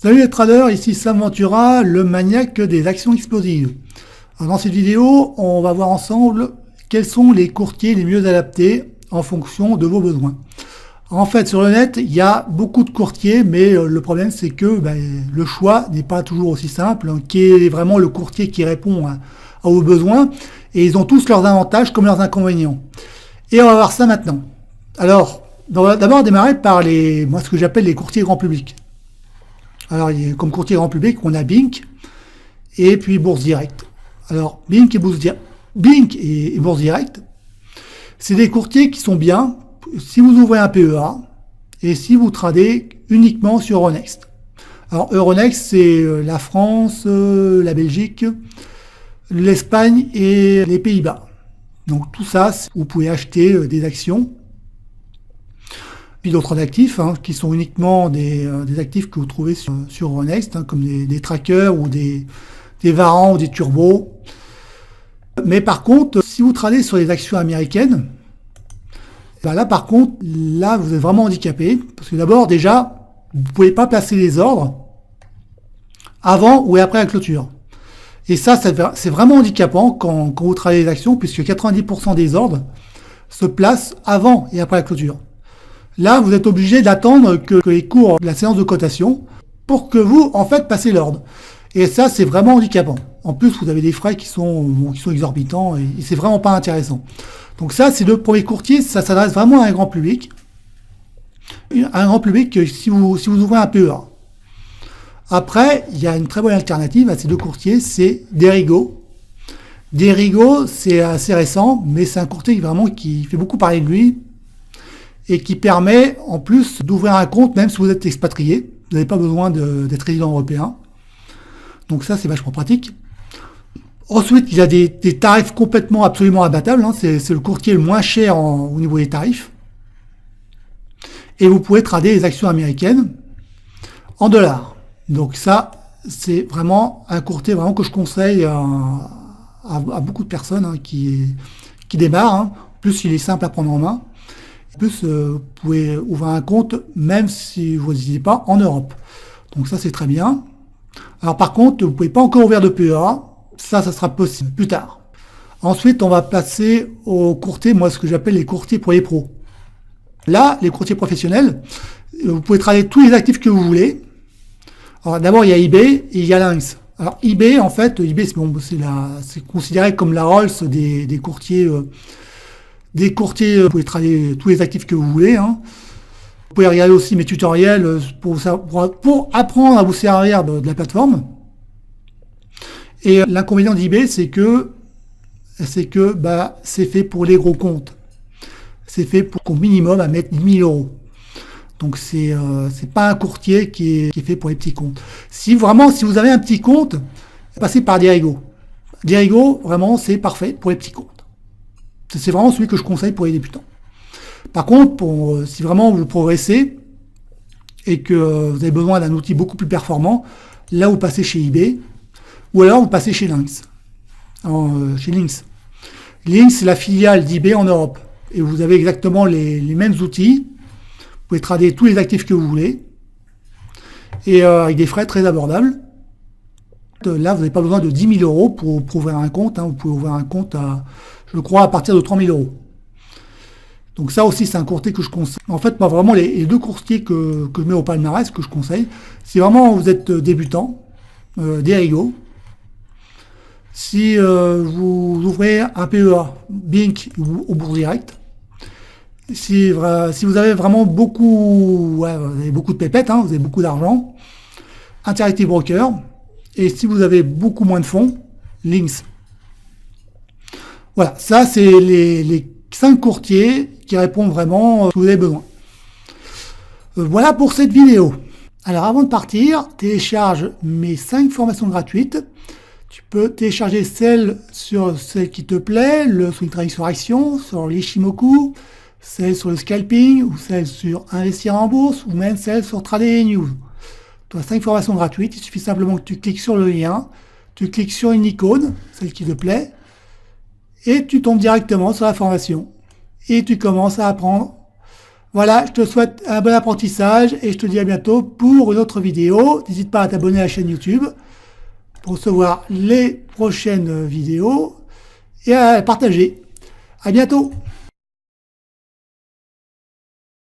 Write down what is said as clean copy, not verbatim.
Salut les traders, ici Sam Ventura, le maniaque des actions explosives. Alors, dans cette vidéo, on va voir ensemble quels sont les courtiers les mieux adaptés en fonction de vos besoins. En fait, sur le net, il y a beaucoup de courtiers, mais le problème c'est que le choix n'est pas toujours aussi simple. Quel est vraiment le courtier qui répond à vos besoins? Et ils ont tous leurs avantages comme leurs inconvénients. Et on va voir ça maintenant. Alors, on va d'abord démarrer par ce que j'appelle les courtiers grand public. Alors, comme courtier grand public, on a Bink et puis Bourse Direct. Alors, Bink et Bourse Direct, c'est des courtiers qui sont bien si vous ouvrez un PEA et si vous tradez uniquement sur Euronext. Alors, Euronext, c'est la France, la Belgique, l'Espagne et les Pays-Bas. Donc, tout ça, vous pouvez acheter des actions. Puis d'autres actifs qui sont uniquement des actifs que vous trouvez sur Euronext, comme des trackers ou des varans ou des turbos. Mais par contre, si vous tradez sur les actions américaines, là par contre, là vous êtes vraiment handicapé. Parce que d'abord déjà, vous ne pouvez pas placer les ordres avant ou après la clôture. Et ça c'est vraiment handicapant quand vous tradez les actions, puisque 90% des ordres se placent avant et après la clôture. Là, vous êtes obligé d'attendre que les cours de la séance de cotation pour que vous, en fait, passez l'ordre. Et ça, c'est vraiment handicapant. En plus, vous avez des frais qui sont exorbitants et c'est vraiment pas intéressant. Donc ça, c'est le premier courtier, ça s'adresse vraiment à un grand public. Un grand public, si vous ouvrez un PEA. Après, il y a une très bonne alternative à ces deux courtiers, c'est Derigo. Derigo, c'est assez récent, mais c'est un courtier qui fait beaucoup parler de lui, et qui permet en plus d'ouvrir un compte même si vous êtes expatrié. Vous n'avez pas besoin d'être résident européen. Donc ça, c'est vachement pratique. Ensuite, il y a des tarifs complètement absolument abattables. C'est le courtier le moins cher au niveau des tarifs. Et vous pouvez trader les actions américaines en dollars. Donc ça, c'est vraiment un courtier que je conseille à beaucoup de personnes qui démarrent. En plus, il est simple à prendre en main. En plus, vous pouvez ouvrir un compte même si vous n'hésitez pas en Europe. Donc ça, c'est très bien. Alors par contre, vous ne pouvez pas encore ouvrir de PEA. Ça sera possible plus tard. Ensuite, on va passer aux courtiers, ce que j'appelle les courtiers pour les pros. Là, les courtiers professionnels, vous pouvez trader tous les actifs que vous voulez. Alors d'abord, il y a eBay et il y a Lynx. Alors eBay, en fait, eBay, c'est considéré comme la Rolls des courtiers. Des courtiers, vous pouvez trader tous les actifs que vous voulez. Vous pouvez regarder aussi mes tutoriels pour apprendre à vous servir de la plateforme. Et l'inconvénient d'eBay, c'est que c'est fait pour les gros comptes. C'est fait pour qu'au minimum à mettre 10 000 euros. Donc c'est pas un courtier qui est fait pour les petits comptes. Si vous avez un petit compte, passez par Derigo. Derigo, vraiment, c'est parfait pour les petits comptes. C'est vraiment celui que je conseille pour les débutants. Par contre, si vraiment vous progressez et que vous avez besoin d'un outil beaucoup plus performant, là vous passez chez eBay ou alors vous passez chez Lynx. Chez Lynx. Lynx, c'est la filiale d'eBay en Europe. Et vous avez exactement les mêmes outils. Vous pouvez trader tous les actifs que vous voulez. Et avec des frais très abordables. Là, vous n'avez pas besoin de 10 000 euros pour ouvrir un compte. Vous pouvez ouvrir un compte je crois, à partir de 3 000 euros. Donc ça aussi, c'est un courtier que je conseille. En fait, moi, vraiment, les deux courtiers que je mets au palmarès, que je conseille, si vraiment vous êtes débutant, Derigo. Si vous ouvrez un PEA, Bink ou Bourse Direct, si vous avez vraiment vous avez beaucoup de pépettes, vous avez beaucoup d'argent, Interactive Broker, et si vous avez beaucoup moins de fonds, Lynx. Voilà, ça c'est les 5 courtiers qui répondent vraiment à ce que vous avez besoin. Voilà pour cette vidéo. Alors avant de partir, télécharge mes 5 formations gratuites. Tu peux télécharger celle qui te plaît, le swing trading sur action, sur l'Ishimoku, celle sur le scalping, ou celle sur investir en bourse, ou même celle sur Trader News. Tu as 5 formations gratuites, il suffit simplement que tu cliques sur le lien, tu cliques sur une icône, celle qui te plaît, et tu tombes directement sur la formation. Et tu commences à apprendre Voilà, je te souhaite un bon apprentissage et je te dis à bientôt pour une autre vidéo. N'hésite pas à t'abonner à la chaîne YouTube pour recevoir les prochaines vidéos et à partager. À bientôt!